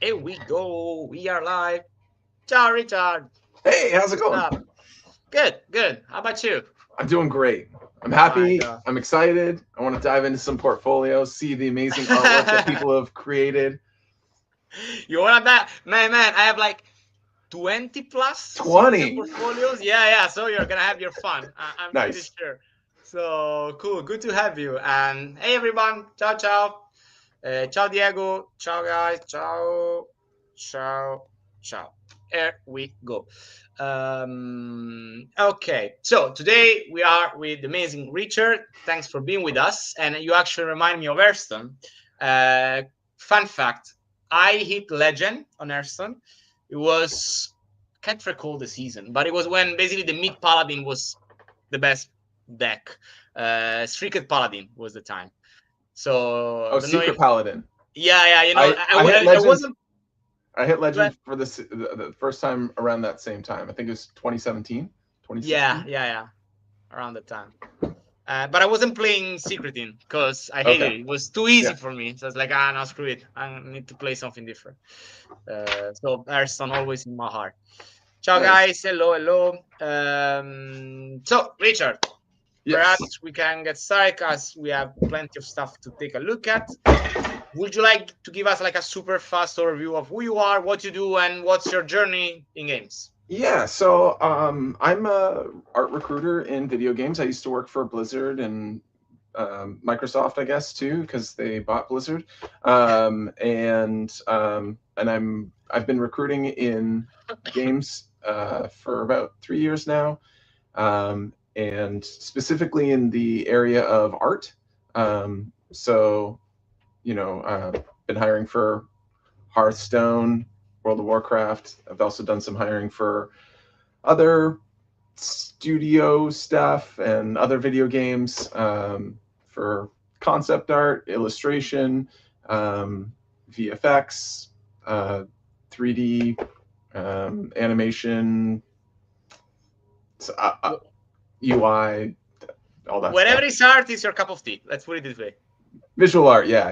Here we go. We are live. Ciao, Richard. Hey, how's it What's going? up? Good, good. How about you? I'm doing great. I'm My happy. God. I'm excited. I want to dive into some portfolios, see the amazing artwork that people have created. You want that? Man, I have like 20 plus CVs and 20. portfolios. Yeah. So you're going to have your fun. I'm pretty Nice. sure. So cool. Good to have you. And hey, everyone. Ciao, ciao. Ciao, Diego. Ciao, guys. Ciao. Ciao. Ciao. Here we go. Okay, so today we are with the amazing Richard. Thanks for being with us. And you actually remind me of Hearthstone. Uh, Fun fact, I hit Legend on Hearthstone. It was, can't recall the season, but it was when basically the mid Paladin was the best deck. Streaked Paladin was the time. So Oh, don't know Secret if, Paladin. yeah, I hit I Legend. wasn't. I hit Legend for the first time around that same time. I think it was 2017, Yeah, 2016. around the time. But I wasn't playing Secret in because I Okay. hated it. It was too easy Yeah. for me. So I was like, no, screw it. I need to play something different. So Hearthstone always in my heart. Ciao, Nice. guys. Hello. So, Richard, Yes. perhaps we can get started because we have plenty of stuff to take a look at. Would you like to give us like a super fast overview of who you are, what you do, and what's your journey in games? Yeah, so I'm a art recruiter in video games. I used to work for Blizzard and Microsoft, I guess, too, because they bought Blizzard. And I've been recruiting in games for about 3 years now, and specifically in the area of art. So, been hiring for Hearthstone, World of Warcraft. I've also done some hiring for other studio stuff and other video games, for concept art, illustration, VFX, uh, 3D, animation, UI, all that Whenever stuff. it's art, it's your cup of tea. Let's put it this way. Visual art, yeah.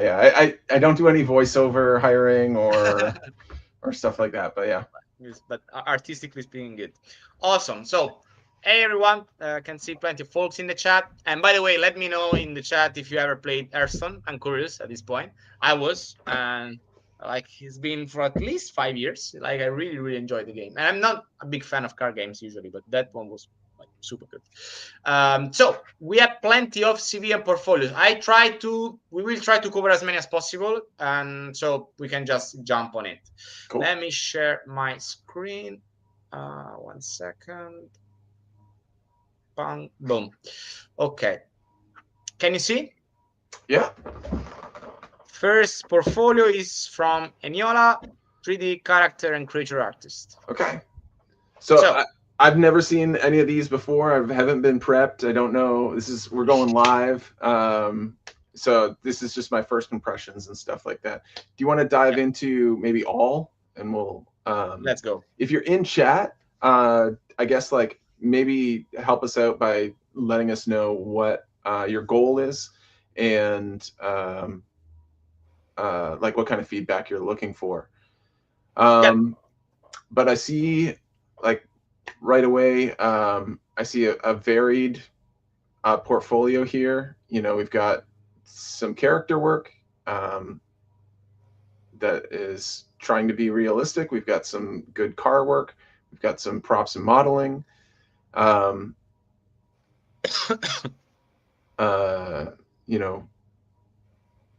I don't do any voiceover hiring or stuff like that, but yeah. Yes, but artistically speaking, good. Awesome. So, hey everyone, can see plenty of folks in the chat. And by the way, let me know in the chat if you ever played Hearthstone. I'm curious at this point. I was, and like it's been for at least 5 years. Like I really enjoyed the game. And I'm not a big fan of card games usually, but that one was like super good. So we have plenty of CV and portfolios. We will try to cover as many as possible, and so we can just jump on it. Cool. Let me share my screen. 1 second. Bang, boom. Okay. Can you see? Yeah. First portfolio is from Eniola, 3D character and creature artist. Okay. So I've never seen any of these before. I haven't been prepped. I don't know. We're going live. So this is just my first impressions and stuff like that. Do you want to dive into maybe all, and we'll let's go. If you're in chat, I guess like maybe help us out by letting us know what your goal is, and like what kind of feedback you're looking for. But I see, like, right away, I see a varied portfolio here. We've got some character work that is trying to be realistic. We've got some good car work. We've got some props and modeling.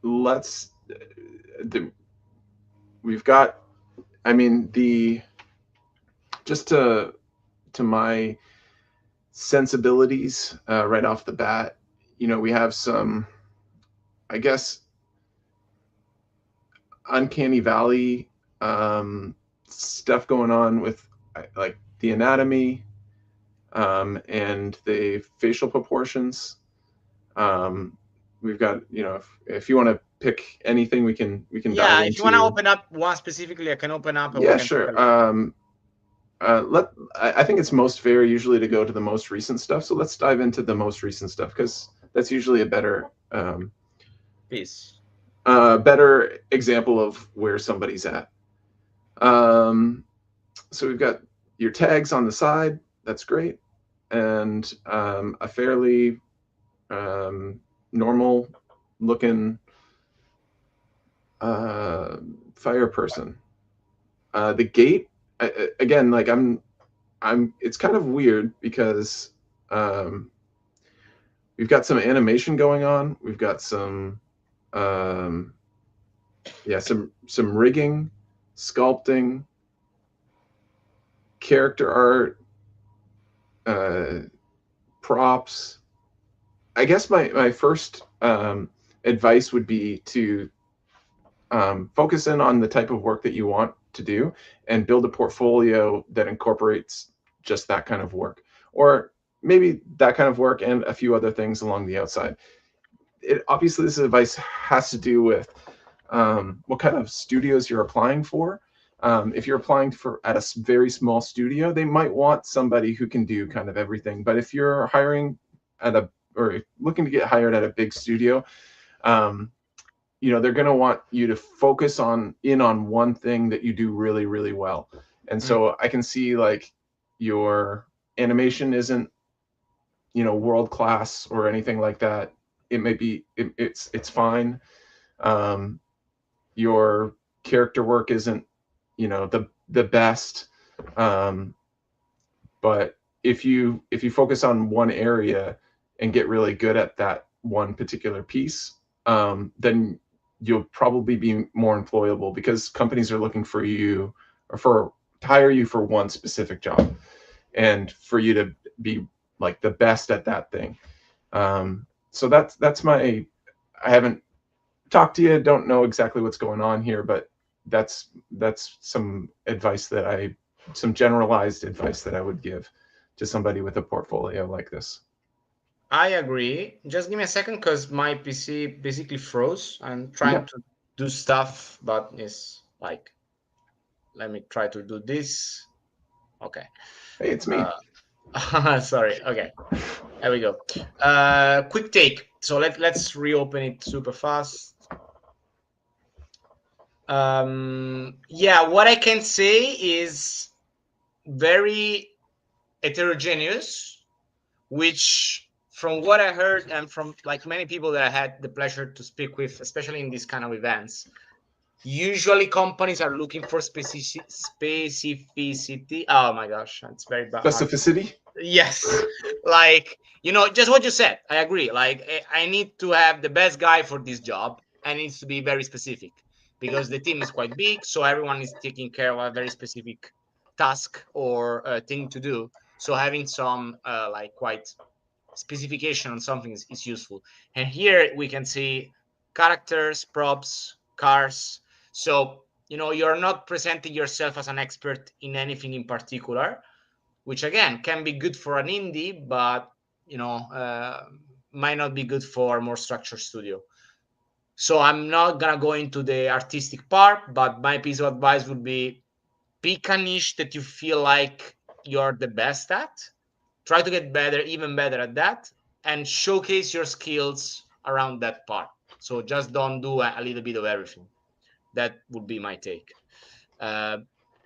Let's. We've got. I mean, just to my sensibilities, right off the bat, we have some, I guess, uncanny valley stuff going on with like the anatomy, and the facial proportions. We've got, if you want to pick anything, we can dive into. If you want to open up one specifically, I can open up. Yeah, sure. I think it's most fair usually to go to the most recent stuff. So let's dive into the most recent stuff, because that's usually a better piece. Better example of where somebody's at. So we've got your tags on the side. That's great. And a fairly normal looking fire person. The gate, again, like it's kind of weird because um, we've got some animation going on. We've got um, some rigging, sculpting, character art, uh, props. I guess my first advice would be to focus in on the type of work that you want to do and build a portfolio that incorporates just that kind of work, or maybe that kind of work and a few other things along the outside. Obviously, this advice has to do with what kind of studios you're applying for. If you're applying for at a very small studio, they might want somebody who can do kind of everything. But if you're hiring at a or looking to get hired at a big studio, um, they're going to want you to focus on one thing that you do really, really well. And so I can see like your animation isn't, world class or anything like that. It may be, it's fine. Your character work isn't, the best. But if you focus on one area and get really good at that one particular piece, then you'll probably be more employable because companies are looking for you or to hire you for one specific job and for you to be like the best at that thing. So that's I haven't talked to you, don't know exactly what's going on here, but that's some generalized advice that I would give to somebody with a portfolio like this. I agree. Just give me a second because my PC basically froze. I'm trying to do stuff, but it's like, let me try to do this. Okay. Hey, it's me. Sorry. Okay. There we go. Quick take. So let's reopen it super fast. Yeah, what I can say is very heterogeneous, which from what I heard and from like many people that I had the pleasure to speak with, especially in these kind of events, usually companies are looking for specificity. Oh my gosh, it's very hard. Specificity. Yes, like just what you said. I agree. Like I need to have the best guy for this job, and it needs to be very specific because the team is quite big, so everyone is taking care of a very specific task or thing to do. So having some like quite specification on something is useful. And here we can see characters, props, cars. So you're not presenting yourself as an expert in anything in particular, which again can be good for an indie, but might not be good for a more structured studio. So I'm not gonna go into the artistic part, but my piece of advice would be pick a niche that you feel like you're the best at. Try to get better, even better at that, and showcase your skills around that part. So just don't do a little bit of everything. That would be my take. Uh,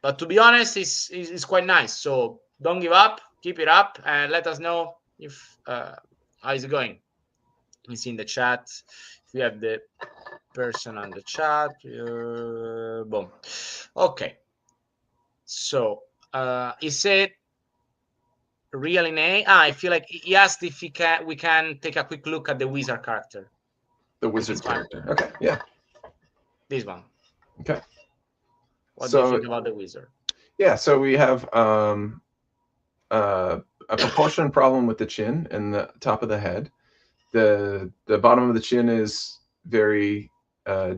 but to be honest, it's quite nice. So don't give up, keep it up, and let us know if how is it going. It's in the chat. If we have the person on the chat, boom. Okay. So is it real in A? I feel like he asked if we can take a quick look at the wizard character. The wizard character. Okay, yeah. This one. Okay. What do you think about the wizard? Yeah, so we have a proportion problem with the chin and the top of the head. The bottom of the chin is very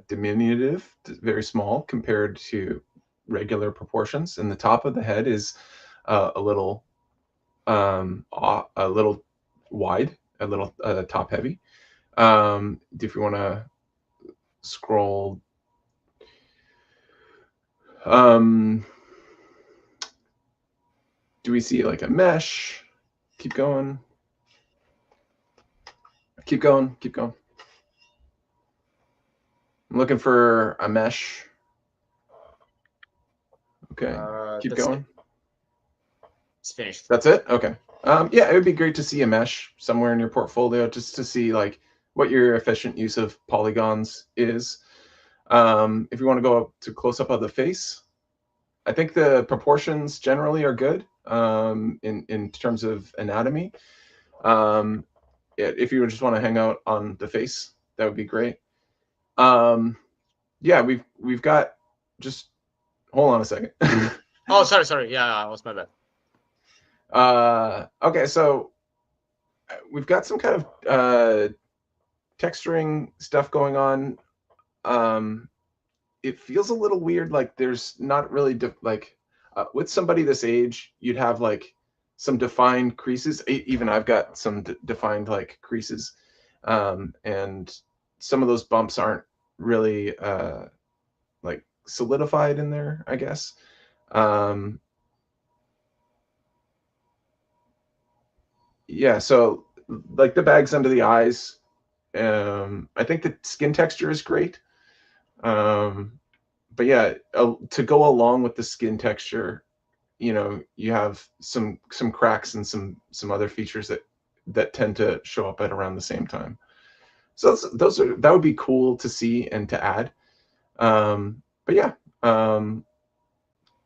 diminutive, very small compared to regular proportions, and the top of the head is a little wide, a little top heavy. If you want to scroll, do we see like a mesh? Keep going. Keep going. Keep going. I'm looking for a mesh. Okay, keep That's going. it. It's finished. That's it? Okay. Yeah, it would be great to see a mesh somewhere in your portfolio just to see like what your efficient use of polygons is. If you want to go up to close up of the face, I think the proportions generally are good in terms of anatomy. If you just want to hang out on the face, that would be great. Yeah, we've got just hold on a second. Oh, sorry. Yeah, it was my bad. Okay, so we've got some kind of texturing stuff going on. It feels a little weird. Like there's not really with somebody this age, you'd have like some defined creases. Even I've got some defined like creases, and some of those bumps aren't really like solidified in there, I guess. Yeah, so like the bags under the eyes, I think the skin texture is great. But yeah, to go along with the skin texture, you have some cracks and some other features that tend to show up at around the same time. So that would be cool to see and to add. But yeah,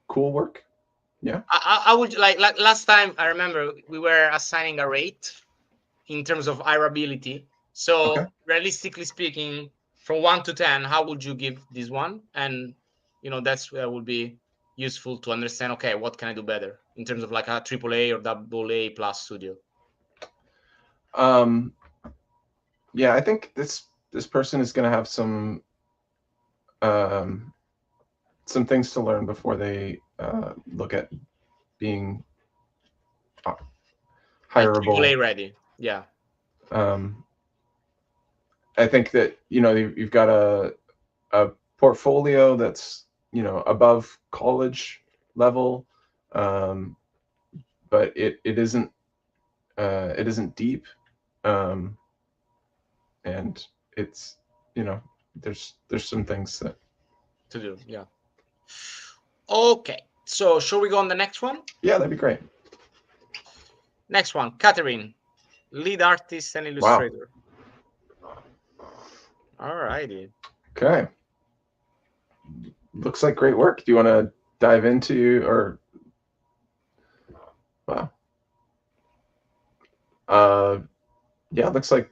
cool work. Yeah. I would like last time I remember we were assigning a rate in terms of hireability. Okay. So realistically speaking, from 1 to 10, how would you give this one? And that's where would be useful to understand. Okay, what can I do better in terms of like a AAA or AA plus studio? Yeah, I think this person is going to have some things to learn before they look at being Like hireable. AAA ready. Yeah. I think that you've got a portfolio that's above college level, but it isn't deep, and it's there's some things that to do. Yeah. Okay. So shall we go on the next one? Yeah, that'd be great. Next one, Catherine, lead artist and Wow. illustrator. All righty. Okay. Looks like great work. Do you want to dive into or wow. Yeah, looks like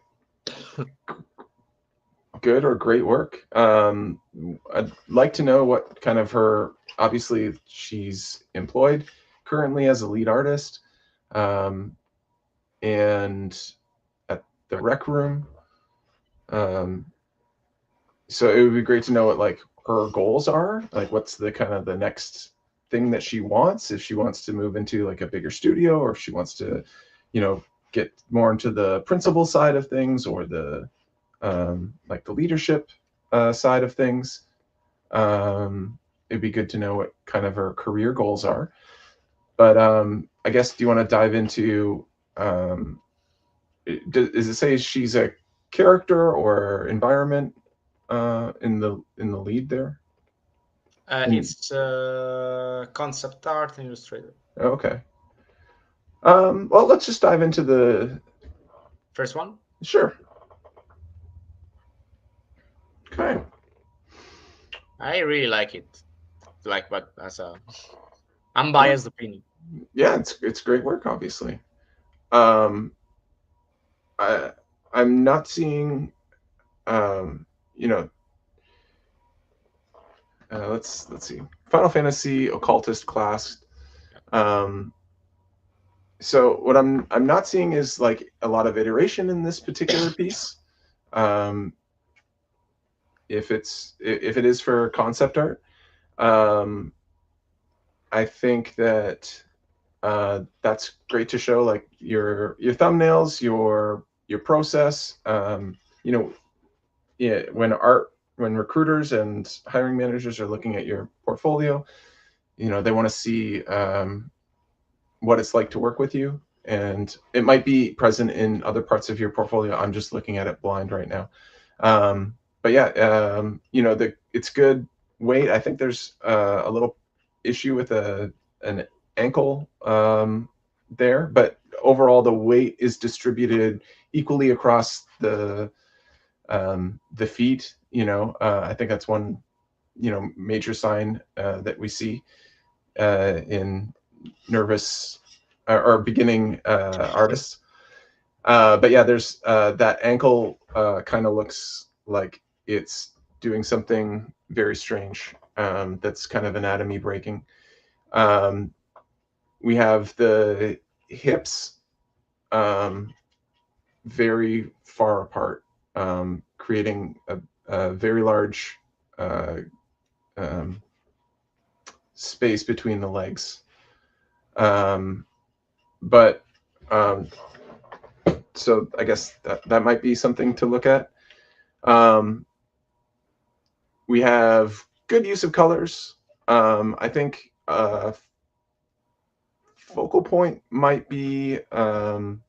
good or great work. I'd like to know what kind of obviously she's employed currently as a lead artist, and at the rec room. So it would be great to know what like her goals are, like what's the kind of the next thing that she wants, if she wants to move into like a bigger studio, or if she wants to, get more into the principal side of things, or the like the leadership side of things. It'd be good to know what kind of her career goals are. But I guess, do you want to dive into? Does it say she's a character or environment in the lead there? It's concept art and illustrator. Okay. Well, let's just dive into the first one. Sure. Okay. I really like it. But as a unbiased opinion. Yeah, it's great work, obviously. I'm not seeing, you know. Let's see. Final Fantasy Occultist class. So what I'm not seeing is like a lot of iteration in this particular piece. If it is for concept art, I think that that's great to show, like your thumbnails, your process. Yeah, when recruiters and hiring managers are looking at your portfolio, they want to see what it's like to work with you, and it might be present in other parts of your portfolio. I'm just looking at it blind right now. But yeah, it's good weight. I think there's a little issue with an ankle there, but overall the weight is distributed equally across the feet. I think that's one major sign that we see in nervous or beginning artists. But yeah, there's that ankle kind of looks like it's doing something very strange. That's kind of anatomy breaking. We have the hips very far apart, creating a very large um, space between the legs. But so I guess that might be something to look at. We have good use of colors. I think focal point might be good.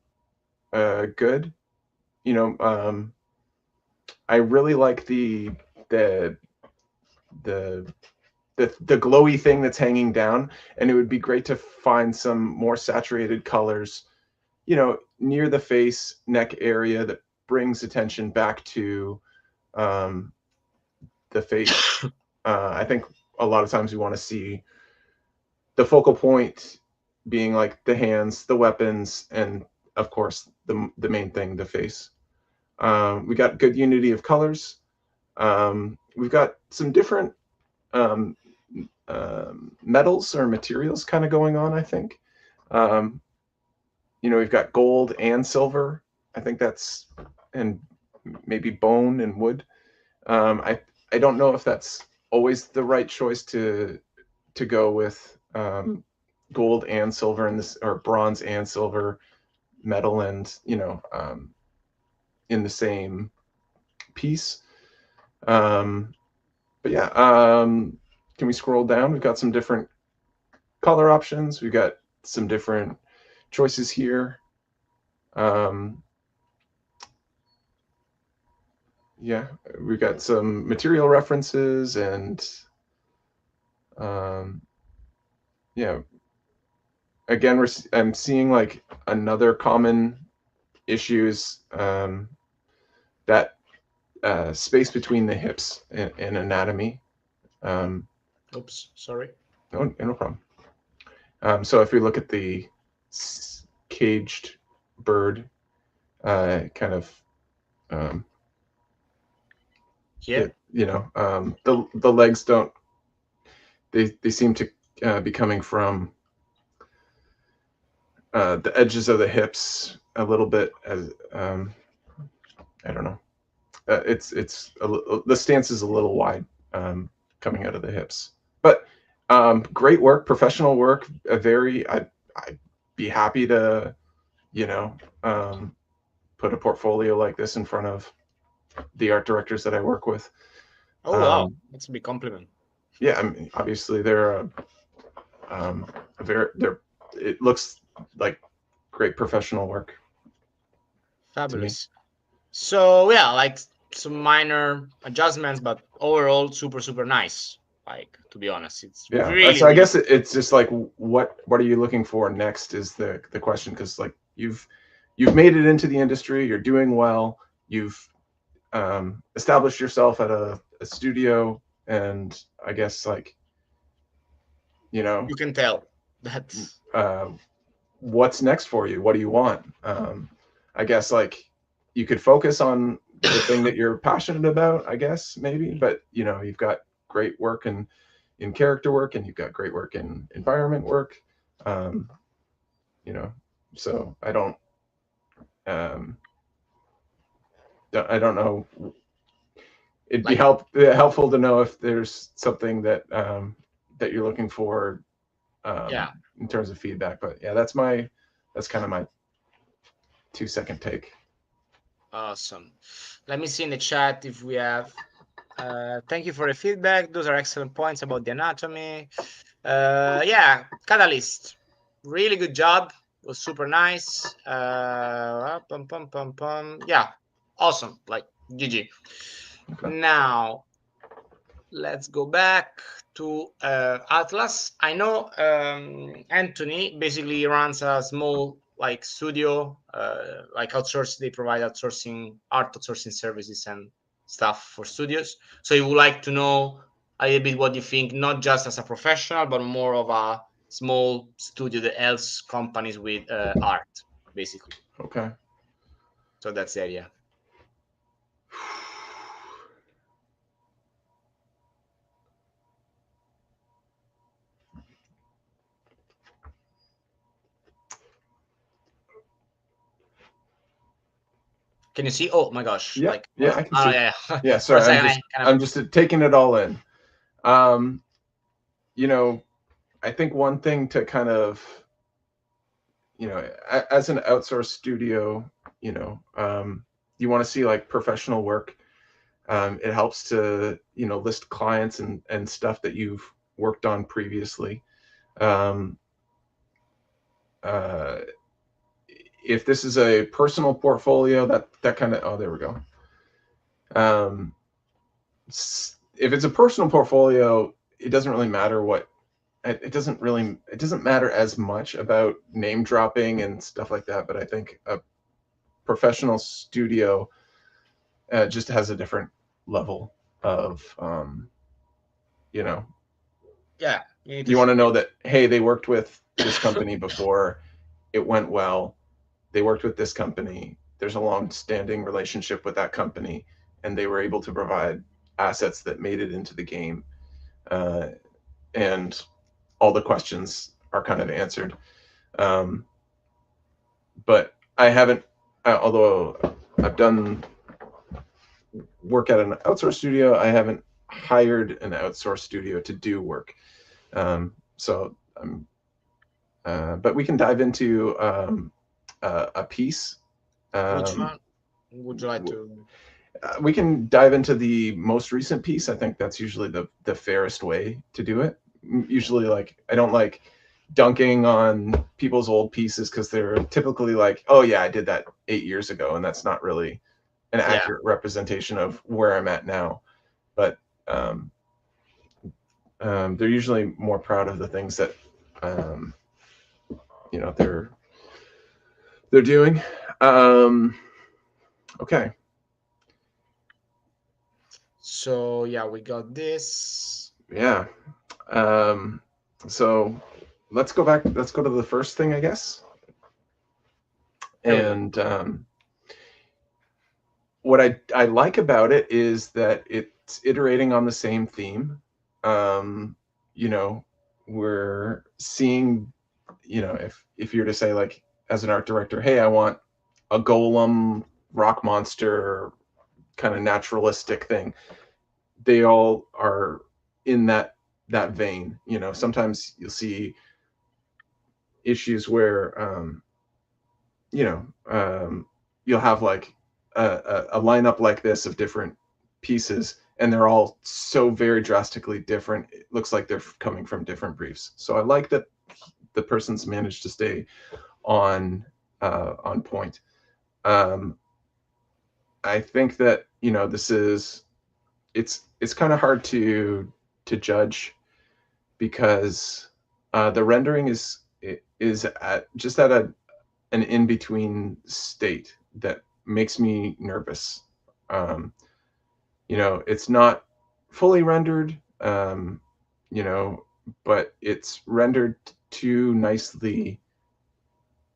I really like the the the glowy thing that's hanging down, and it would be great to find some more saturated colors, near the face, neck area that brings attention back to the face. I think a lot of times we want to see the focal point being like the hands, the weapons, and of course the main thing, the face. We got good unity of colors. We've got some different um, metals or materials kind of going on, I think. We've got gold and silver. I think that's, and maybe bone and wood. I don't know if that's always the right choice to go with gold and silver in this, or bronze and silver metal, and in the same piece. But yeah, can we scroll down? We've got some different color options. We've got some different choices here. Yeah, we've got some material references, and yeah, again, I'm seeing like another common issues, that space between the hips and anatomy. Oops, sorry. No problem. So if we look at the caged bird, kind of, Yeah. the legs don't. They seem to be coming from the edges of the hips a little bit, as I don't know. It's the stance is a little wide, coming out of the hips, but great work, professional work. I'd be happy to put a portfolio like this in front of the art directors that I work with. Oh wow, that's a big compliment. Yeah, I mean, obviously they're it looks like great professional work. Fabulous. So yeah, like some minor adjustments, but overall super nice. Like, to be honest, it's really, So I really guess it's just like, what are you looking for next is the question, because like you've made it into the industry, you're doing well, you've established yourself at a studio, and I guess like you can tell that. What's next for you? What do you want? I guess like you could focus on the thing that you're passionate about, I guess, maybe, but you've got great work in character work, and you've got great work in environment work. So I don't know. It'd be helpful to know if there's something that that you're looking for, in terms of feedback. But yeah, that's kind of my 2-second take. Awesome. Let me see in the chat if we have. Thank you for the feedback. Those are excellent points about the anatomy. Yeah, Catalyst, really good job. It was super nice. Yeah, awesome. Like, GG. Okay. Now, let's go back to Atlas. I know Anthony basically runs a small like studio, like outsource. They provide outsourcing, art outsourcing services and stuff for studios. So he would like to know a little bit what you think, not just as a professional, but more of a small studio that helps companies with art, basically. Okay. So that's the idea. Can you see? Oh my gosh! Yeah, Like, yeah, I can oh see. yeah. Yeah, For a sorry, second, I kind of I'm just taking it all in. You know, I think one thing to kind of, as an outsourced studio, you want to see like professional work. It helps to, list clients and stuff that you've worked on previously. Um, uh, if this is a personal portfolio, that kind of, oh, there we go. Um, if it's a personal portfolio, it doesn't really matter what it doesn't matter as much about name dropping and stuff like that. But I think a professional studio just has a different level of yeah. You need to you want to know that, hey, they worked with this company before, it went well, they worked with this company, there's a long standing relationship with that company, and they were able to provide assets that made it into the game, and all the questions are kind of answered. um, but I haven't, although I've done work at an outsourced studio, I haven't hired an outsourced studio to do work. So but we can dive into a piece. Which Um, one would you like to? we can dive into the most recent piece. I think that's usually the fairest way to do it. Usually, like, I don't like dunking on people's old pieces because they're typically like, oh yeah, I did that 8 years ago, and that's not really an Yeah. accurate representation of where I'm at now. But um, they're usually more proud of the things that um, they're doing. Okay. So yeah, we got this. Yeah. Um, so let's go back. Let's go to the first thing, I guess. There we go. And what I like about it is that it's iterating on the same theme. Um, you know, we're seeing, if you're to say, like, as an art director, hey, I want a golem rock monster kind of naturalistic thing. They all are in that vein. Sometimes you'll see issues where you know you'll have like a lineup like this of different pieces, and they're all so very drastically different. It looks like they're coming from different briefs. So I like that the person's managed to stay on point. um, I think that this is it's kind of hard to judge because the rendering is at an in between state that makes me nervous. Um, it's not fully rendered, but it's rendered too nicely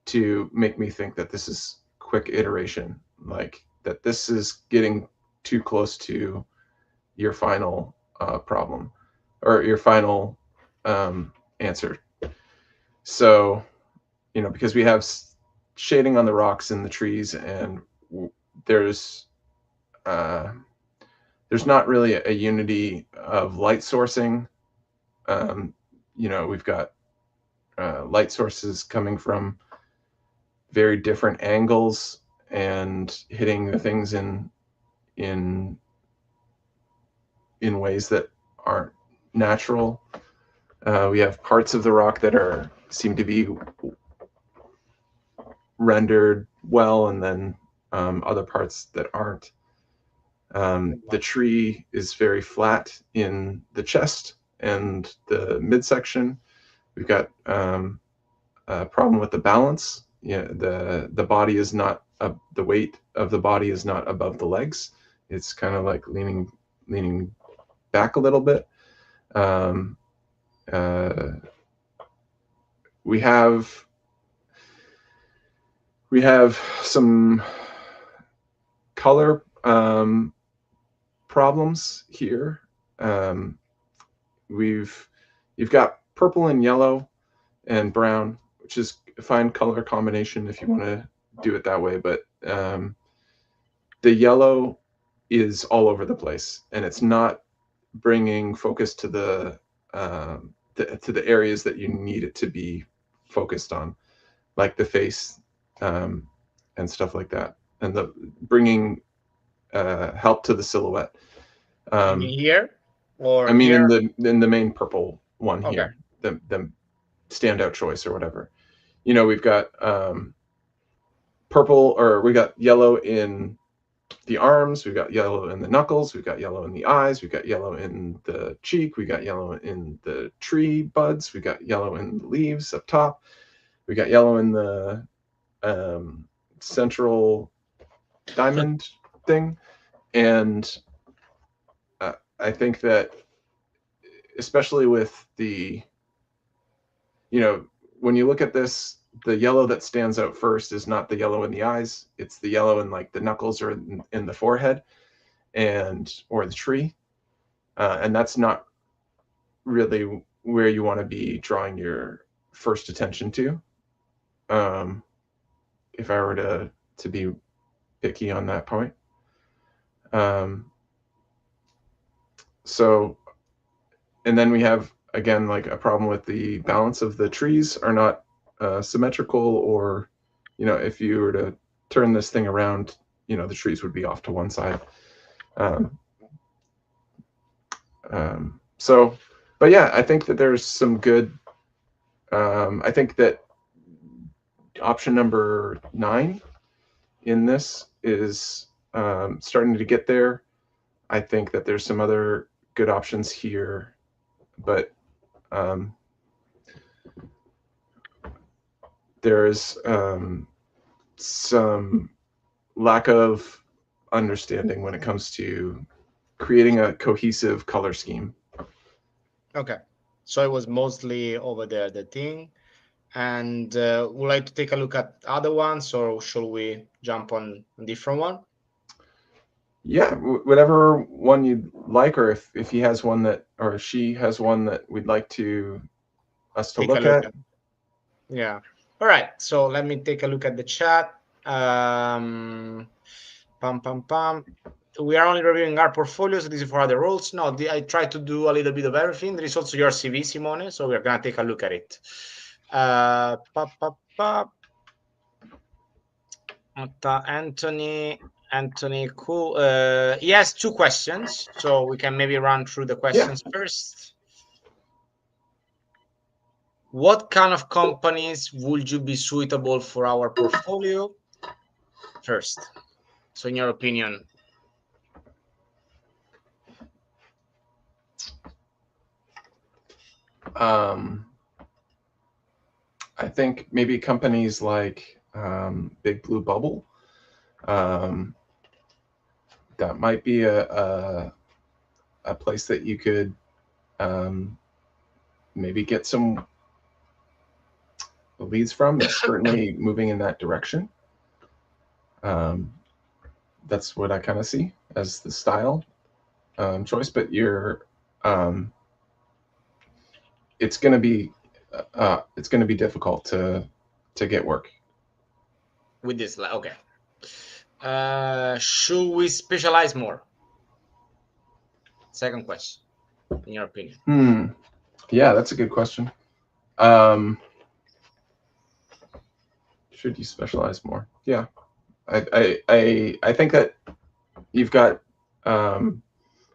to make me think that this is quick iteration, like that this is getting too close to your final problem or your final answer. So, because we have shading on the rocks and the trees, and there's uh, there's not really a unity of light sourcing. We've got light sources coming from very different angles and hitting the things in in ways that aren't natural. We have parts of the rock that seem to be rendered well, and then other parts that aren't. The tree is very flat in the chest and the midsection. We've got a problem with the balance. Yeah, the body is not the weight of the body is not above the legs. It's kind of like leaning back a little bit. We have some color problems here. You've got purple and yellow and brown, which is a fine color combination if you want to do it that way. But the yellow is all over the place, and it's not bringing focus to the areas that you need it to be focused on, like the face and stuff like that, and the bringing help to the silhouette. Here or I mean, here? in the main purple one here, the standout choice or whatever. You know, we've got purple, or we got yellow in the arms, we've got yellow in the knuckles, we've got yellow in the eyes, we've got yellow in the cheek, we got yellow in the tree buds, we got yellow in the leaves up top, we got yellow in the central diamond thing. And I think that especially with the, you know, when you look at this, the yellow that stands out first is not the yellow in the eyes, it's the yellow in like the knuckles or in the forehead or the tree, and that's not really where you want to be drawing your first attention to. If I were to be picky on that point. So, and then we have again like a problem with the balance of the trees are not symmetrical, or, you know, if you were to turn this thing around, you know, the trees would be off to one side. So, but yeah, I think that there's some good. I think that option number 9 in this is starting to get there. I think that there's some other good options here, but there's some lack of understanding when it comes to creating a cohesive color scheme. Okay, so it was mostly over there the thing. And would like to take a look at other ones, or should we jump on a different one? Yeah, whatever one you'd like, or if he has one that, or she has one that we'd like us to look at. Yeah. All right. So let me take a look at the chat. Pam pam pam. We are only reviewing our portfolios. This is for other roles. No, I try to do a little bit of everything. There is also your CV, Simone. So we're gonna take a look at it. Anthony, cool. He has 2 questions, so we can maybe run through the questions first. What kind of companies would you be suitable for our portfolio first? So in your opinion. I think maybe companies like Big Blue Bubble. That might be a place that you could maybe get some leads from. That's certainly moving in that direction. That's what I kind of see as the style choice. But it's going to be difficult to get work with this. Okay. Should we specialize more? Second question, in your opinion. Yeah, that's a good question. Should you specialize more? Yeah, I think that you've got a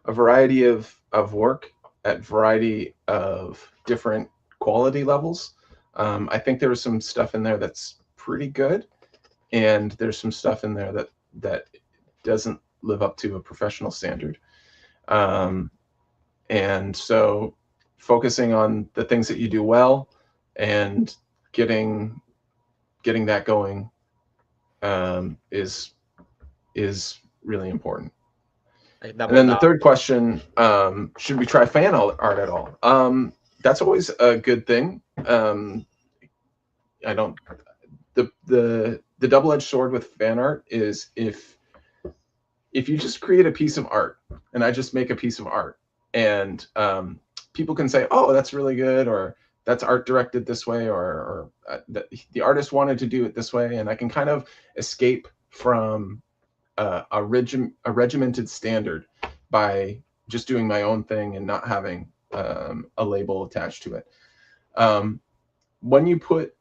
variety of work at variety of different quality levels. I think there was some stuff in there that's pretty good, and there's some stuff in there that doesn't live up to a professional standard. And so focusing on the things that you do well and getting that going is really important. Like And then the down. third question, should we try fan art at all? That's always a good thing. I don't. The double-edged sword with fan art is if you just create a piece of art, and I just make a piece of art, and people can say, "Oh, that's really good," or "That's art directed this way," or the artist wanted to do it this way, and I can kind of escape from a regimented standard by just doing my own thing and not having a label attached to it. When you put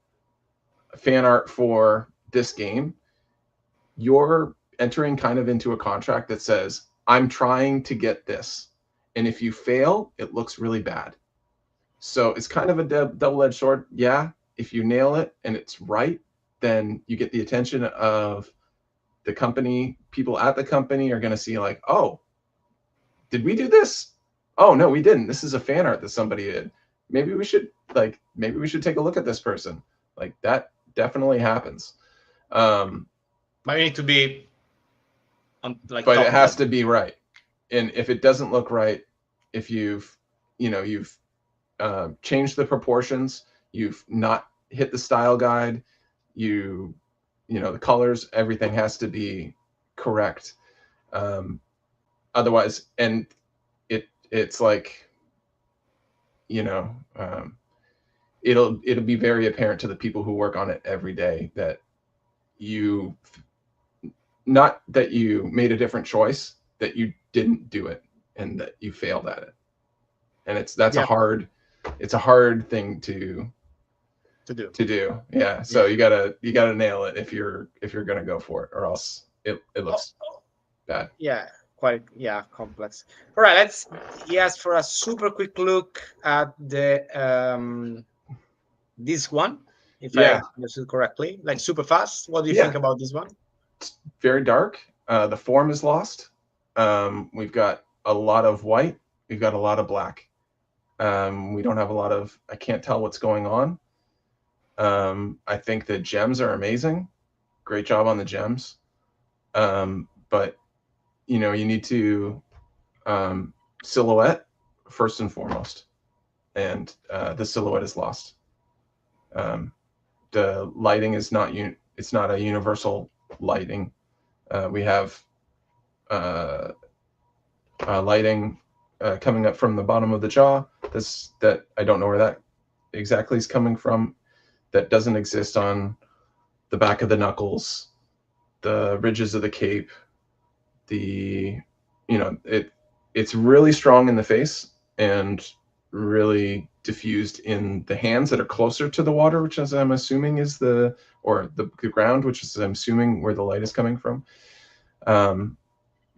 fan art for this game, you're entering kind of into a contract that says, I'm trying to get this. And if you fail, it looks really bad. So it's kind of a double-edged sword. Yeah, if you nail it and it's right, then you get the attention of the company. People at the company are going to see like, oh, did we do this? Oh, no, we didn't. This is a fan art that somebody did. Maybe we should take a look at this person. Like that definitely happens. But you need to be but it has to be right. And if it doesn't look right, if you've changed the proportions, you've not hit the style guide, the colors, everything has to be correct. Otherwise, and it's like, it'll be very apparent to the people who work on it every day that not that you made a different choice, that you didn't do it and that you failed at it. And that's a hard thing to do. Yeah. So you gotta nail it if you're gonna go for it, or else it looks bad. Yeah, quite complex. All right, let's ask for a super quick look at the this one, if I understood correctly, like super fast. What do you think about this one? It's very dark. The form is lost. We've got a lot of white. We've got a lot of black. We don't have a lot of, I can't tell what's going on. I think the gems are amazing. Great job on the gems. But you need to silhouette first and foremost. And the silhouette is lost. The lighting is not it's not a universal lighting. We have lighting coming up from the bottom of the jaw. That I don't know where that exactly is coming from. That doesn't exist on the back of the knuckles, the ridges of the cape. It's really strong in the face and really diffused in the hands that are closer to the water, which is I'm assuming is the ground, which is I'm assuming where the light is coming from. But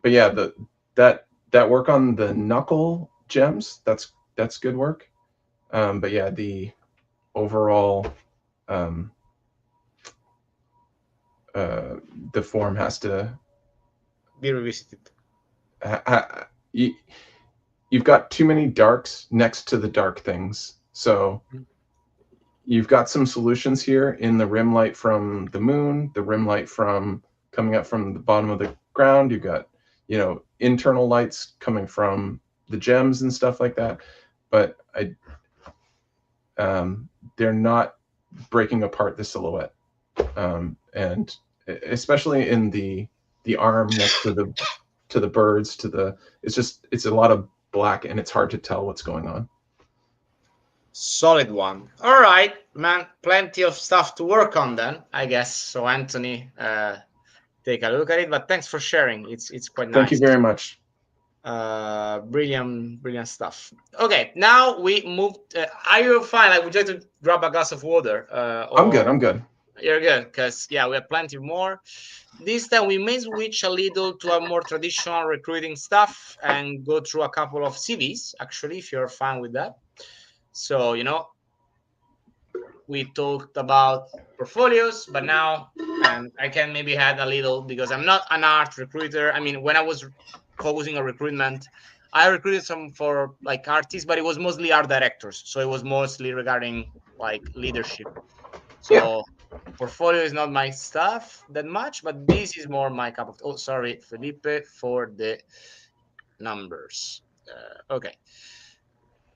yeah, that work on the knuckle gems, that's good work. But yeah, the overall the form has to be revisited. You've got too many darks next to the dark things. So you've got some solutions here in the rim light from the moon, the rim light from coming up from the bottom of the ground. You've got, internal lights coming from the gems and stuff like that. But they're not breaking apart the silhouette. And especially in the arm next to the birds, it's a lot of black and it's hard to tell what's going on. Solid one. All right, man, plenty of stuff to work on then, I guess. So Anthony, take a look at it, but thanks for sharing. It's quite nice. Thank you very much. Brilliant stuff. Okay, now we moved. Are you fine? Would you like to grab a glass of water? I'm good. You're good, because we have plenty more. This time we may switch a little to a more traditional recruiting stuff and go through a couple of CVs, actually, if you're fine with that. So, we talked about portfolios, but now I can maybe add a little because I'm not an art recruiter. I mean, when I was focusing on recruitment, I recruited some for like artists, but it was mostly art directors. So it was mostly regarding like leadership. Yeah. So portfolio is not my stuff that much, but this is more my cup of. Oh, sorry, Felipe, for the numbers. Okay.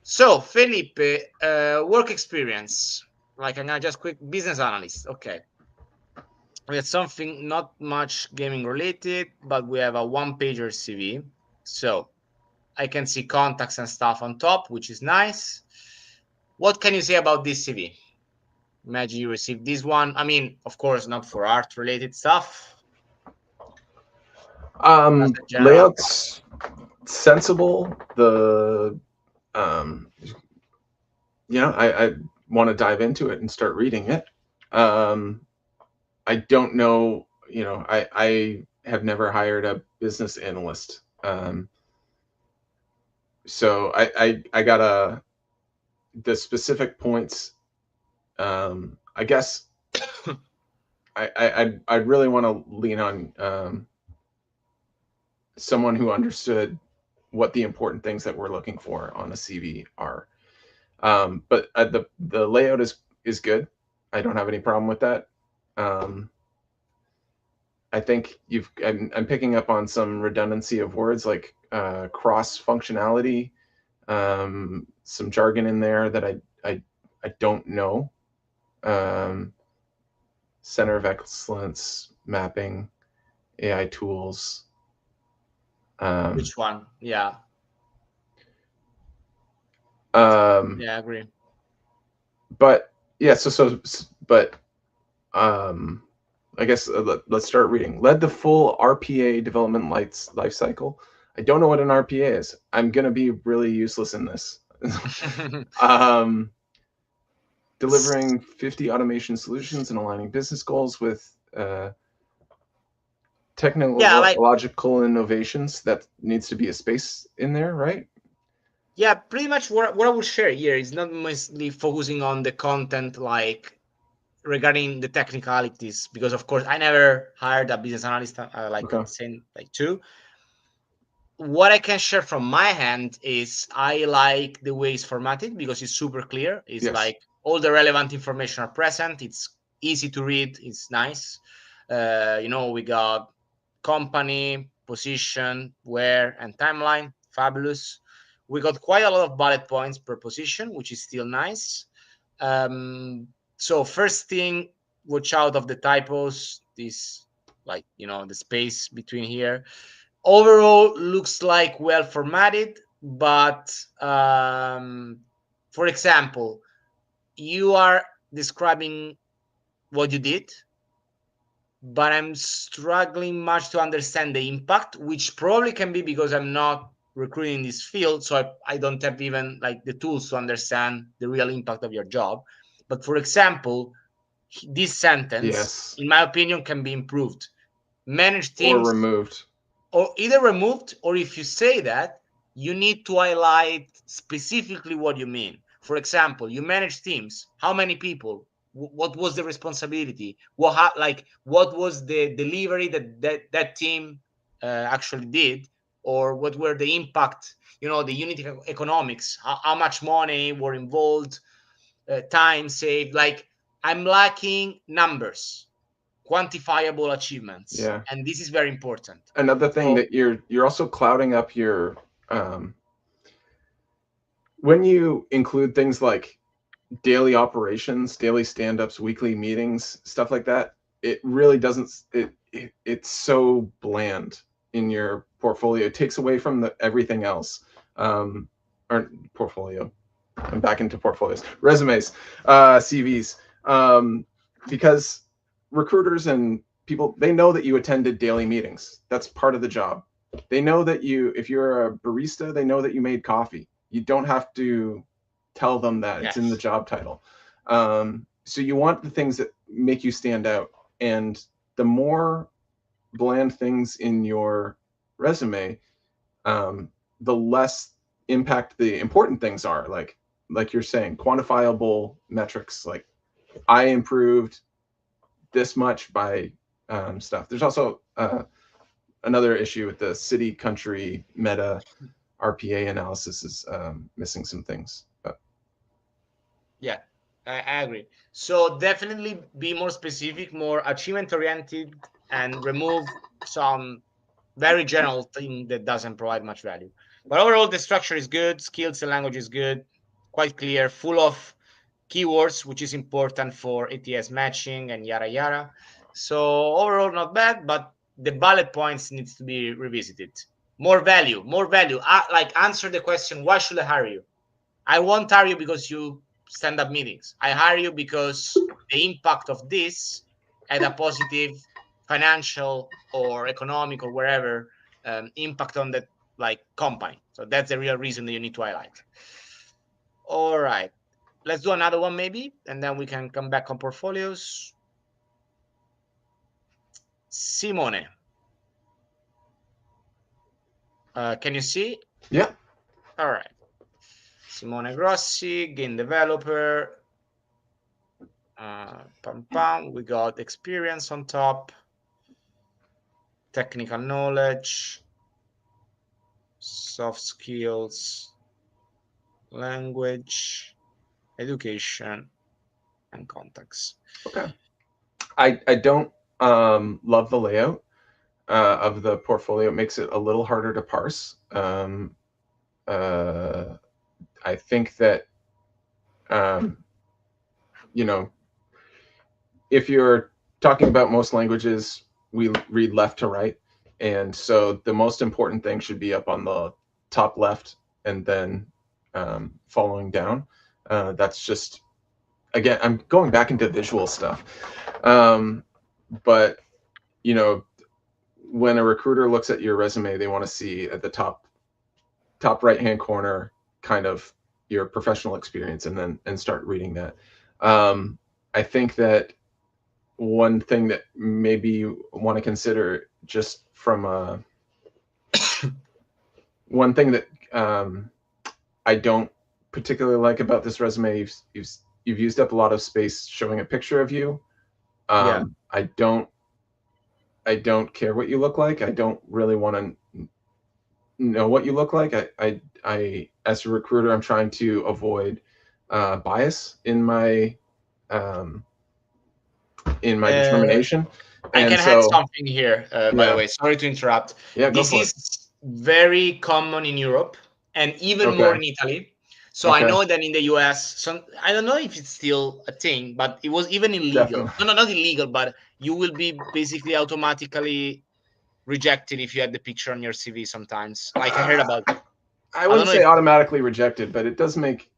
So, Felipe, work experience. Like, I'm gonna just quick business analyst. Okay. We have something not much gaming related, but we have a one pager CV. So, I can see contacts and stuff on top, which is nice. What can you say about this CV? Imagine you received this one. I mean, of course, not for art related stuff. Just a general. Layout's sensible. The I want to dive into it and start reading it. I don't know, I have never hired a business analyst. So I got the specific points. I guess I really want to lean on someone who understood what the important things that we're looking for on a CV are. But the layout is good. I don't have any problem with that. I think I'm picking up on some redundancy of words like cross functionality, some jargon in there that I don't know. Center of excellence, mapping, AI tools. Which one? Yeah. Yeah, I agree. but yeah, but I guess let's start reading. Led the full RPA development life cycle. I don't know what an RPA is. I'm gonna be really useless in this. um, delivering 50 automation solutions and aligning business goals with Yeah, like technological innovations. That needs to be a space in there, right? yeah, pretty much what I will share here is not mostly focusing on the content, like regarding the technicalities, because of course I never hired a business analyst like Okay. saying like two. What I can share from my hand is I like the way it's formatted because it's super clear. It's Yes. like all the relevant information are present. It's easy to read. It's nice. We got company, position, where, and timeline. Fabulous. We got quite a lot of bullet points per position, which is still nice. So first thing, watch out of the typos. This, like, the space between here. Overall, looks like well formatted, but for example, you are describing what you did, but I'm struggling much to understand the impact, which probably can be because I'm not recruiting this field, so I don't have even like the tools to understand the real impact of your job. But for example, this sentence, Yes. in my opinion, can be improved. Manage Or teams, removed. or either removed, or if you say that, you need to highlight specifically what you mean. For example, you manage teams. How many people? What was the responsibility? What was the delivery that team actually did, or what were the impact? The unit economics. How much money were involved? Time saved. Like, I'm lacking numbers, quantifiable achievements, Yeah. and this is very important. Another thing So that you're also clouding up your when you include things like daily operations, daily stand-ups, weekly meetings, stuff like that, it really doesn't it's so bland in your portfolio. It takes away from everything else. Or portfolio. I'm back into portfolios. Resumes, CVs. Because recruiters and people, they know that you attended daily meetings. That's part of the job. They know that if you're a barista, they know that you made coffee. You don't have to tell them that it's in the yes, job title. So you want the things that make you stand out. And the more bland things in your resume, the less impact the important things are. Like you're saying, quantifiable metrics, like I improved this much by stuff. There's also another issue with the city country meta RPA analysis is missing some things. But Yeah, I agree. So definitely be more specific, more achievement oriented, and remove some very general thing that doesn't provide much value. But overall, the structure is good, skills and language is good, quite clear, full of keywords, which is important for ATS matching and yada yada. So overall, not bad, but the bullet points needs to be revisited. More value, more value. Like answer the question, why should I hire you? I won't hire you because you stand up meetings. I hire you because the impact of this had a positive financial or economic or wherever impact on that like company. So that's the real reason that you need to highlight. All right, let's do another one maybe, and then we can come back on portfolios. Simone, can you see? yeah, All right. Simone Grossi, game developer. Pam pam. We got experience on top, technical knowledge, soft skills, language, education, and contacts. okay. I don't love the layout of the portfolio. It makes it a little harder to parse. I think that um, you know, if you're talking about most languages, we read left to right, and so the most important thing should be up on the top left, and then following down. That's just, again, I'm going back into visual stuff, but you know, when a recruiter looks at your resume, they want to see at the top right hand corner kind of your professional experience, and then start reading that. I think that one thing that maybe you want to consider, just from one thing that I don't particularly like about this resume, you've used up a lot of space showing a picture of you. Yeah. I don't care what you look like. I don't really want to know what you look like. I as a recruiter, I'm trying to avoid bias um, in my Uh, determination, I and can add so something here, by the yeah, way. Sorry to interrupt. yeah, go This for it. is very common in Europe and even more Okay, in Italy. So I okay, know that in the US, some I don't know if it's still a thing, but it was even illegal. definitely. No, no, not illegal, but you will be basically automatically rejected if you had the picture on your CV sometimes. Like I heard Uh, about. I I don't wouldn't know say if automatically rejected, but it does make.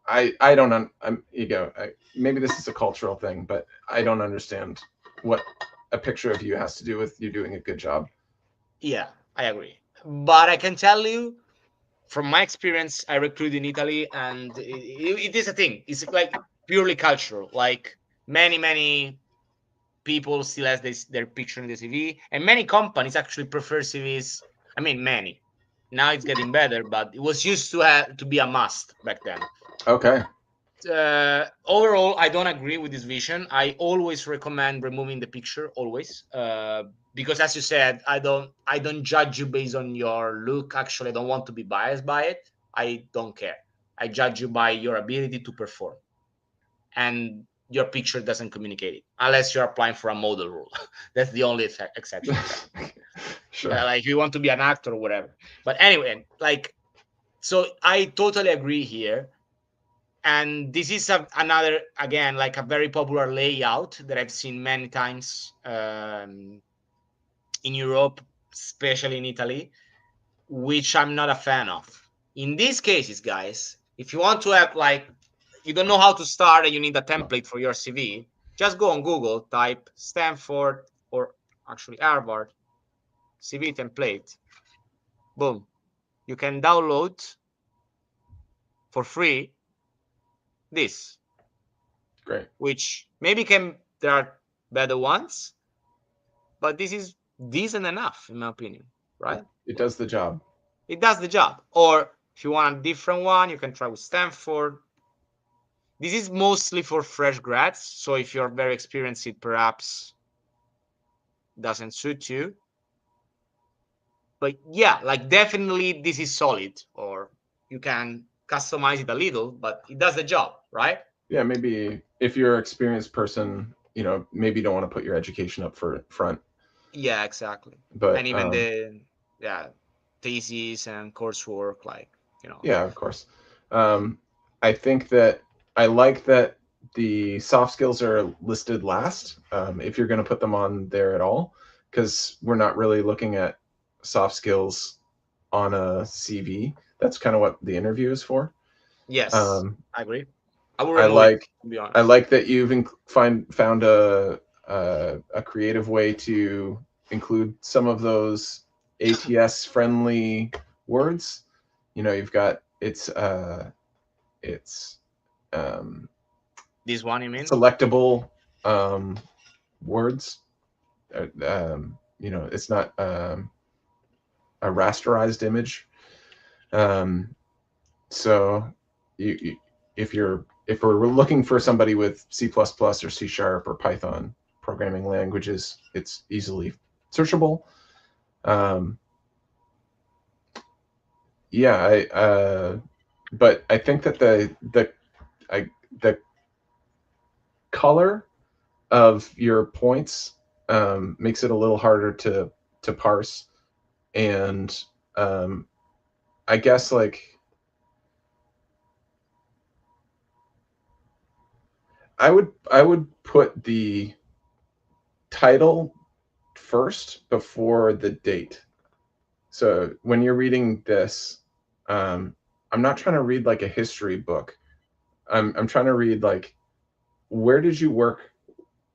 I don't. You go. Maybe this is a cultural thing, but I don't understand what a picture of you has to do with you doing a good job. yeah, I agree. But I can tell you from my experience, I recruit in Italy, and it is a thing. It's like purely cultural. Like many people still has their picture in the CV, and many companies actually prefer CVs. I mean, many. Now it's getting better, but it was used to have to be a must back then. Okay. Overall, I don't agree with this vision. I always recommend removing the picture, always, because as you said, I don't judge you based on your look. Actually, I don't want to be biased by it. I don't care. I judge you by your ability to perform, and your picture doesn't communicate it unless you're applying for a model role. That's the only exception to that. Sure. Like you want to be an actor or whatever. But anyway, like so, I totally agree here. And this is another, again, like a very popular layout that I've seen many times in Europe, especially in Italy, which I'm not a fan of. In these cases, guys, if you want to have like you don't know how to start and you need a template for your CV, just go on Google, type Stanford or actually Harvard CV template. Boom, you can download for free this, Great. which maybe can there are better ones, but this is decent enough in my opinion, It, right? it does the job. It does the job. Or if you want a different one, you can try with Stanford. This is mostly for fresh grads. So if you're very experienced, it perhaps doesn't suit you. But yeah, like definitely this is solid, or you can customize it a little, but it does the job, right? Yeah, maybe if you're an experienced person, maybe you don't want to put your education up for front. Yeah, exactly. But And even the yeah thesis and coursework, like yeah, of course. Um, I think that I like that the soft skills are listed last, if you're going to put them on there at all, because we're not really looking at soft skills on a CV. That's kind of what the interview is for. yes, Um, I agree. I will I remove it, like to be I honest. like that you've found a creative way to include some of those ATS friendly words. You've got it's um, This one, you mean? selectable words. It's not a rasterized image. Um, so you if we're looking for somebody with C++ or C# or Python programming languages, it's easily searchable. Um, yeah, but I think that the color of your points makes it a little harder to parse, and I guess like I would put the title first before the date. So when you're reading this, um, I'm not trying to read like a history book. I'm trying to read like, where did you work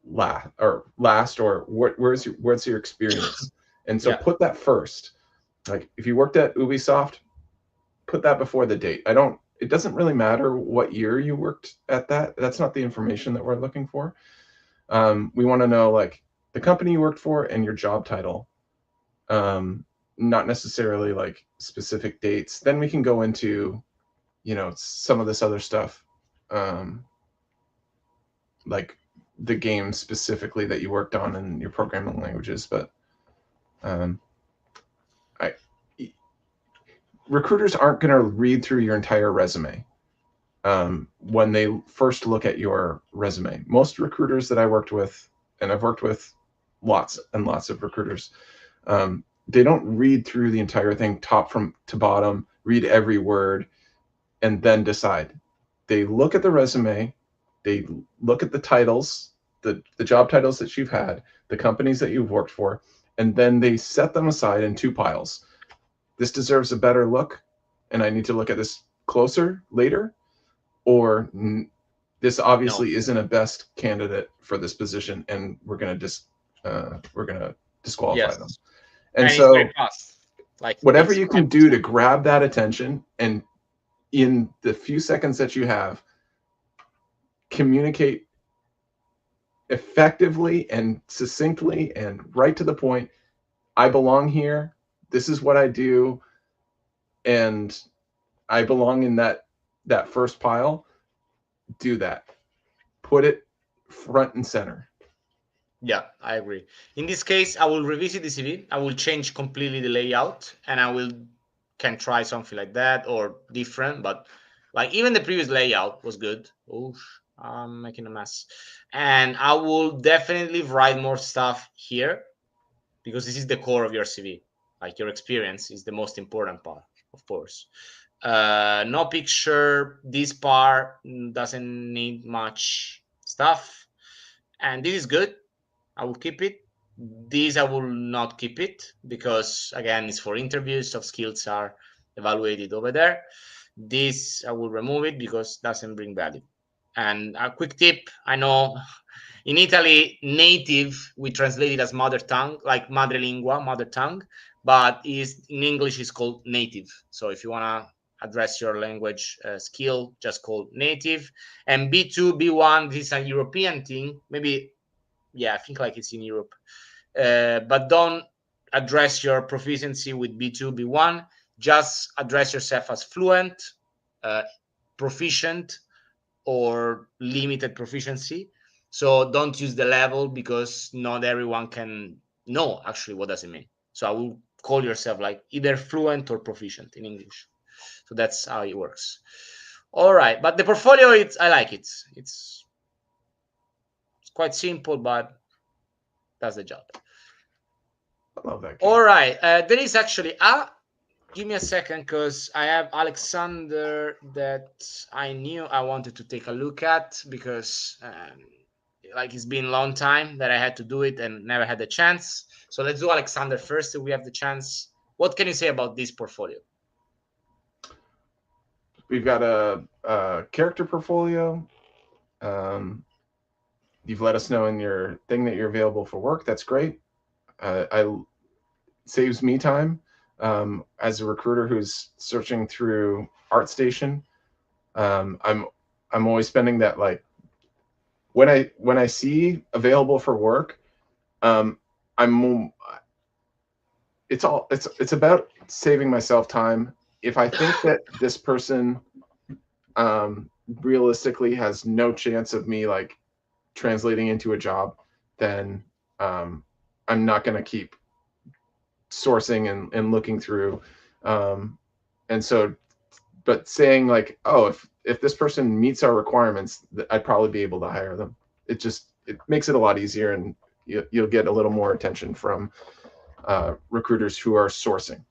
last, or what's your experience? And so Yeah. put that first. Like if you worked at Ubisoft, put that before the date. It doesn't really matter what year you worked at that. That's not the information that we're looking for. We want to know like the company you worked for and your job title. Not necessarily like specific dates. Then we can go into, some of this other stuff, like the game specifically that you worked on and your programming languages. But um, I, recruiters aren't going to read through your entire resume when they first look at your resume. Most recruiters that I worked with, and I've worked with lots and lots of recruiters, they don't read through the entire thing top from to bottom, read every word, and then decide. They look at the resume, they look at the titles, the job titles that you've had, the companies that you've worked for, and then they set them aside in two piles. This deserves a better look, and I need to look at this closer later, or this No. obviously isn't a best candidate for this position, and we're gonna disqualify them. Yes. And And it's very so, fast. Like it whatever takes you five can to do to 10. grab that attention, and in the few seconds that you have, communicate effectively and succinctly and right to the point. I belong here. This is what I do, and I belong in that first pile. Do that. Put it front and center. Yeah, I agree. In this case, I will revisit the CV. I will change completely the layout, and I will can try something like that or different. But like even the previous layout was good. Oh, I'm making a mess. And I will definitely write more stuff here because this is the core of your CV. Like your experience is the most important part, of course. No picture. This part doesn't need much stuff, and this is good. I will keep it. This I will not keep it because again it's for interviews. Soft skills are evaluated over there. This I will remove it because it doesn't bring value. And a quick tip: I know in Italy native we translate it as mother tongue, like madrelingua, mother tongue, but is in English is called native. So if you wanna address your language skill, just call native. And B2, B1, this is a European thing. Maybe yeah, I think like it's in Europe. But don't address your proficiency with B2, B1. Just address yourself as fluent, uh, proficient, or limited proficiency. So don't use the level because not everyone can know actually what does it mean. So I will call yourself like either fluent or proficient in English. So that's how it works. All right, but the portfolio, I like it. It's quite simple, but does the job. I love that game. All right, there is actually give me a second because I have Alexander that I knew I wanted to take a look at because like it's been a long time that I had to do it and never had the chance. So let's do Alexander first if we have the chance. What can you say about this portfolio? We've got a character portfolio. You've let us know in your thing that you're available for work. That's great. I saves me time as a recruiter who's searching through ArtStation. I'm always spending that, like, when I see available for work, I'm it's about saving myself time. If I think that this person realistically has no chance of me like translating into a job, then I'm not going to keep sourcing and looking through. And so, but saying like, oh, if this person meets our requirements, I'd probably be able to hire them. It makes it a lot easier, and you'll get a little more attention from recruiters who are sourcing.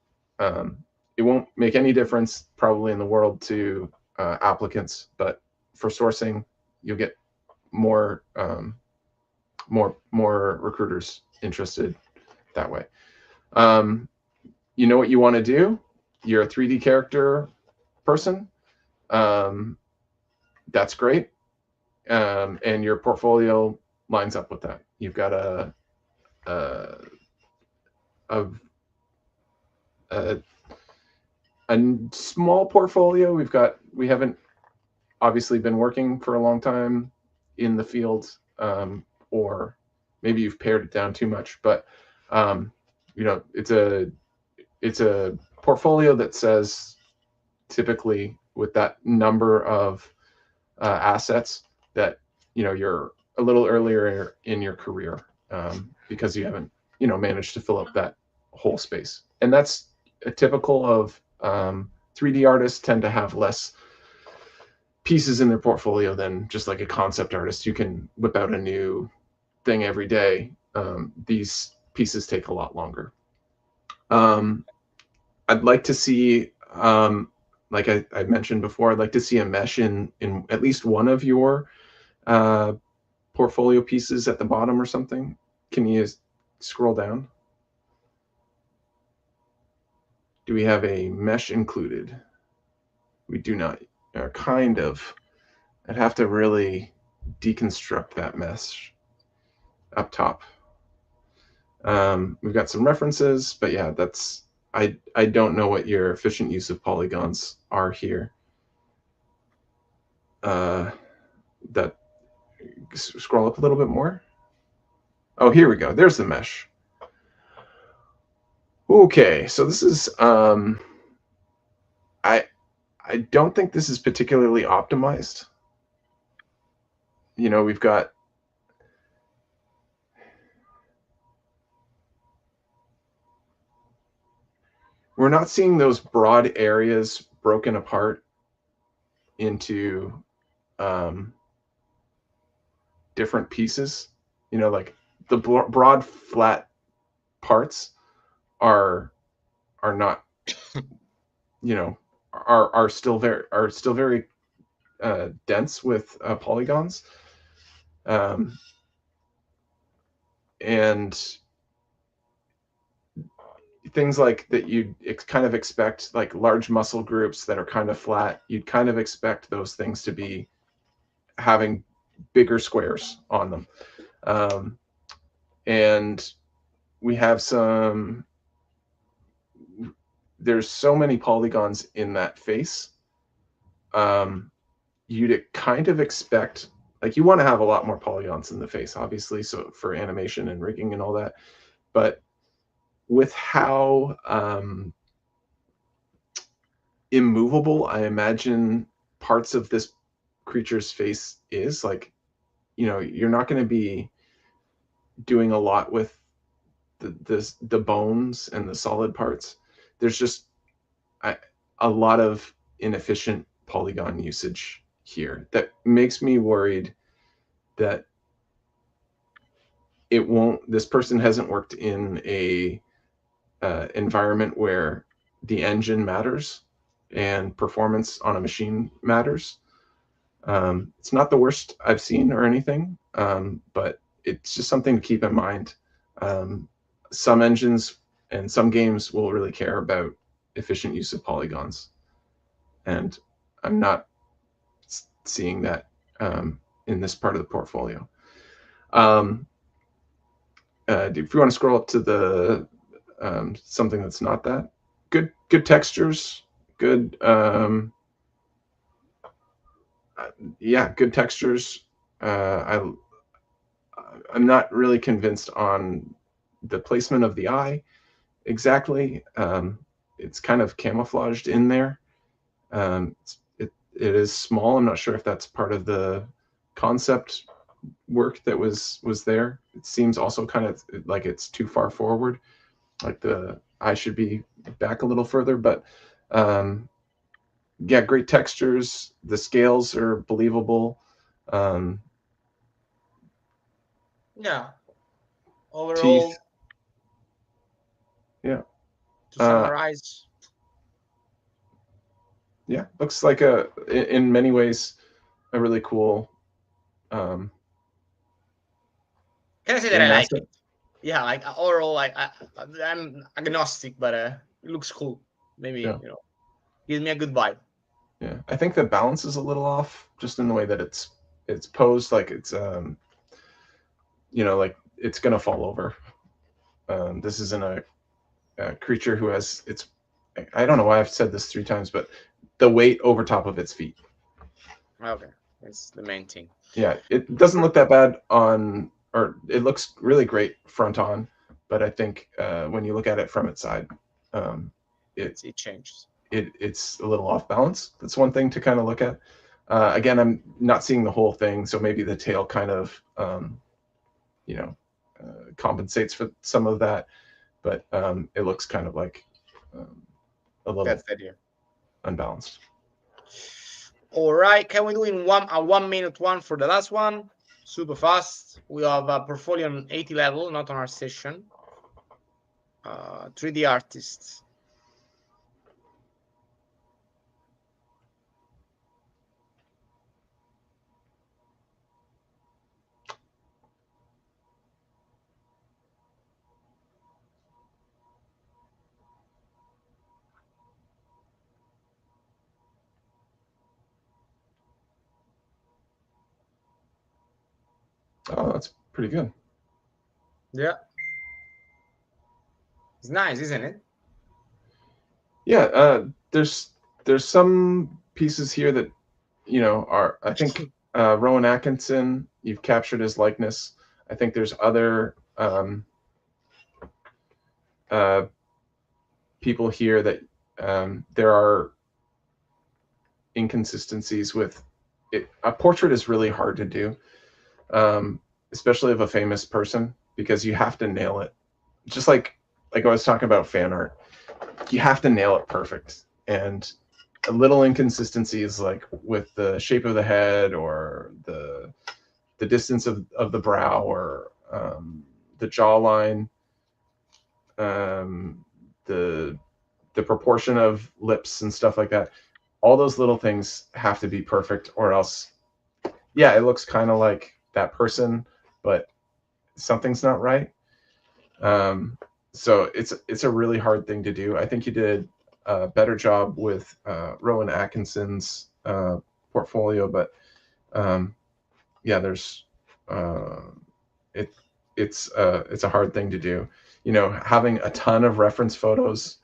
It won't make any difference probably in the world to applicants, but for sourcing, you'll get more recruiters interested that way. You know what you want to do. You're a 3D character person. That's great. And your portfolio lines up with that. You've got a small portfolio. We haven't obviously been working for a long time in the field, or maybe you've pared it down too much, but it's a portfolio that says, typically with that number of assets, that you're a little earlier in your career, because you haven't managed to fill up that whole space. And that's a typical of 3D artists tend to have less pieces in their portfolio than just like a concept artist who can whip out a new thing every day. These pieces take a lot longer. I'd like to see, like I mentioned before, I'd like to see a mesh in at least one of your portfolio pieces at the bottom or something. Can you scroll down? Do we have a mesh included? We do not. Kind of. I'd have to really deconstruct that mesh up top. We've got some references, but yeah, I don't know what your efficient use of polygons are here. That scroll up a little bit more. Oh, here we go. There's the mesh. Okay, so this is I don't think this is particularly optimized. We've got we're not seeing those broad areas broken apart into different pieces. Like the broad flat parts are not are still very dense with polygons, and things like that you'd kind of expect, like large muscle groups that are kind of flat, you'd kind of expect those things to be having bigger squares on them. And we have there's so many polygons in that face. You'd kind of expect, like, you want to have a lot more polygons in the face, obviously, so for animation and rigging and all that. But with how immovable I imagine parts of this creature's face is. Like, you're not going to be doing a lot with the bones and the solid parts. There's just a lot of inefficient polygon usage here that makes me worried that this person hasn't worked in a environment where the engine matters and performance on a machine matters. It's not the worst I've seen or anything, but it's just something to keep in mind. Some engines and some games will really care about efficient use of polygons, and I'm not seeing that in this part of the portfolio. If you want to scroll up to the something that's not that good textures, good good textures. I'm not really convinced on the placement of the eye exactly. It's kind of camouflaged in there. It is small. I'm not sure if that's part of the concept work that was there. It seems also kind of like it's too far forward, like the eye should be back a little further. But yeah, great textures. The scales are believable. Yeah. Overall, Teeth. Yeah. to summarize, yeah, looks like in many ways a really cool can I say that game I like asset. it? Yeah, like overall, like I'm agnostic, but it looks cool. Maybe Yeah. gives me a good vibe. Yeah, I think the balance is a little off, just in the way that it's posed, like it's like it's gonna fall over. This isn't a creature who has I don't know why I've said this 3 times, but the weight over top of its feet. Okay, that's the main thing. Yeah, it doesn't look that bad or it looks really great front on, but I think when you look at it from its side, It changes. It's a little off balance. That's one thing to kind of look at. Again, I'm not seeing the whole thing, so maybe the tail kind of compensates for some of that, but it looks kind of like a little unbalanced. All right, can we do in a 1 minute one for the last one? Super fast. We have a portfolio on 80 level, not on our session. 3D artists. Oh, that's pretty good. Yeah. It's nice, isn't it? Yeah, there's some pieces here that are, I think, Rowan Atkinson, you've captured his likeness. I think there's other people here that there are inconsistencies with it. A portrait is really hard to do, especially of a famous person, because you have to nail it. Just like I was talking about fan art, you have to nail it perfect. And a little inconsistencies, like with the shape of the head or the distance of the brow or the jawline, the proportion of lips and stuff like that. All those little things have to be perfect, or else, yeah, it looks kind of like that person, but something's not right. So it's a really hard thing to do. I think you did a better job with Rowan Atkinson's portfolio, but yeah, there's it's a hard thing to do. Having a ton of reference photos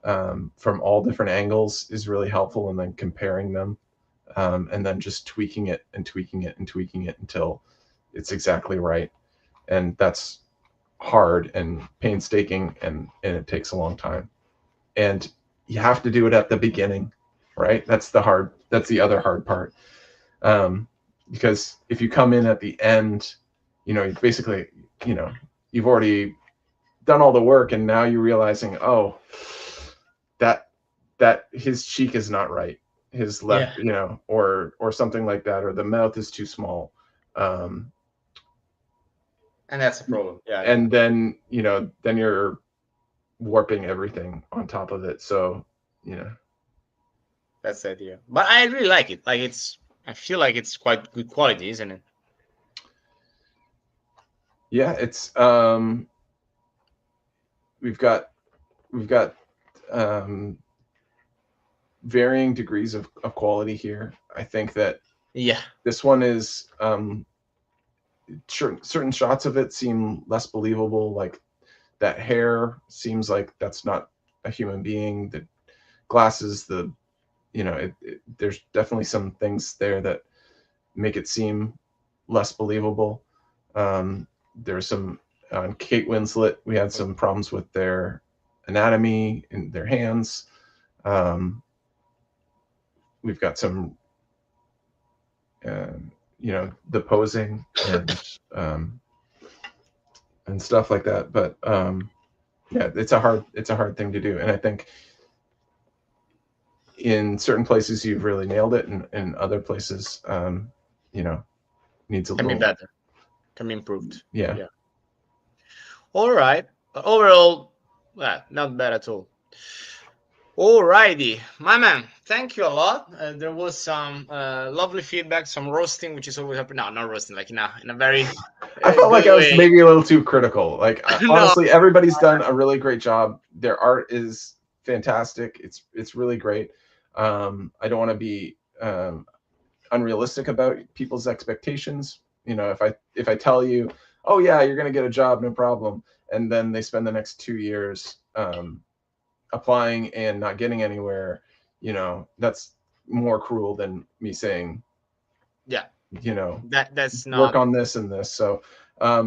from all different angles is really helpful, and then comparing them, and then just tweaking it and tweaking it and tweaking it until it's exactly right. And that's hard and painstaking, and it takes a long time. And you have to do it at the beginning, right? That's the other hard part. Because if you come in at the end, basically, you've already done all the work, and now you're realizing, oh, that his cheek is not right, his left, or something like that, or the mouth is too small. And that's a problem. Yeah. And then then you're warping everything on top of it. So that's the idea. But I really like it. Like I feel like it's quite good quality, isn't it? Yeah, it's we've got varying degrees of quality here. I think that this one is certain shots of it seem less believable. Like that hair seems like that's not a human being. The glasses, there's definitely some things there that make it seem less believable. There's some on Kate Winslet. We had some problems with their anatomy in their hands. We've got some, the posing and stuff like that. But yeah, it's a hard thing to do, and I think in certain places you've really nailed it, and in other places, needs a little. Can be better. Can be improved. Yeah. All right. But overall, well, not bad at all. Alrighty, my man. Thank you a lot. There was some lovely feedback, some roasting, which is always happening. No, not roasting, like in a very. I felt like I was maybe a little too critical. Like honestly, everybody's done a really great job. Their art is fantastic. It's really great. I don't want to be unrealistic about people's expectations. If I tell you, oh yeah, you're gonna get a job, no problem, and then they spend the next 2 years applying and not getting anywhere, that's more cruel than me saying, that's not work on this and this. So I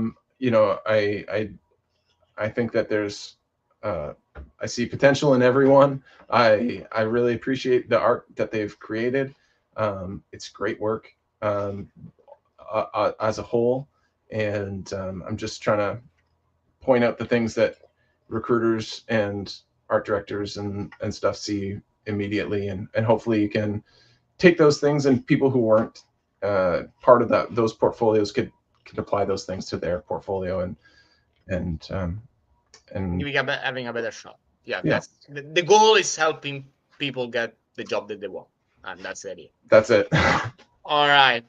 think that there's I see potential in everyone. I really appreciate the art that they've created. It's great work as a whole, and I'm just trying to point out the things that recruiters and art directors and stuff see immediately, and hopefully you can take those things, and people who weren't part of those portfolios could apply those things to their portfolio, and having a better shot. That's the goal, is helping people get the job that they want, and that's the idea. That's it. All right,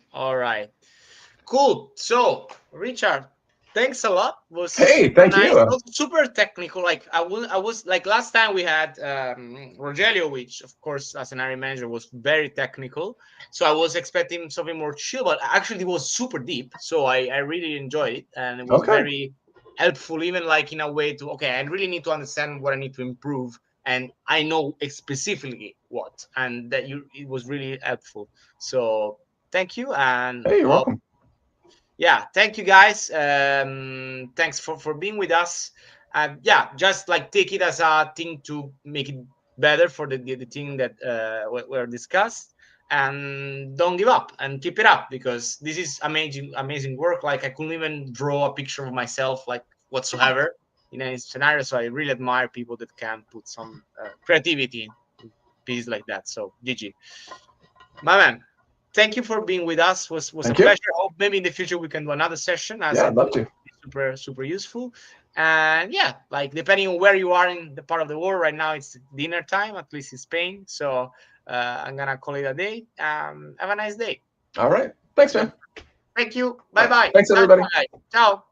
cool. So Richard, thanks a lot. Thank nice. you. Super technical. Like I was like last time we had Rogelio, which of course as an area manager was very technical. So I was expecting something more chill, but actually it was super deep. So I really enjoyed it, and it was very helpful, even like in a way to I really need to understand what I need to improve, and I know specifically what, and that it was really helpful. So thank you, and hey, you're welcome. Yeah, thank you guys. Thanks for being with us. Just like take it as a thing to make it better for the thing that were discussed, and don't give up and keep it up, because this is amazing work. Like I couldn't even draw a picture of myself like whatsoever in any scenario. So I really admire people that can put some creativity in pieces like that. So GG, my man. Thank you for being with us. Was a pleasure. I hope maybe in the future we can do another session. I'd love to. Super useful. And like depending on where you are in the part of the world right now, it's dinner time, at least in Spain. So I'm gonna call it a day. Have a nice day. All right. Thanks, man. Thank you. Bye. Thanks, everybody. Ciao.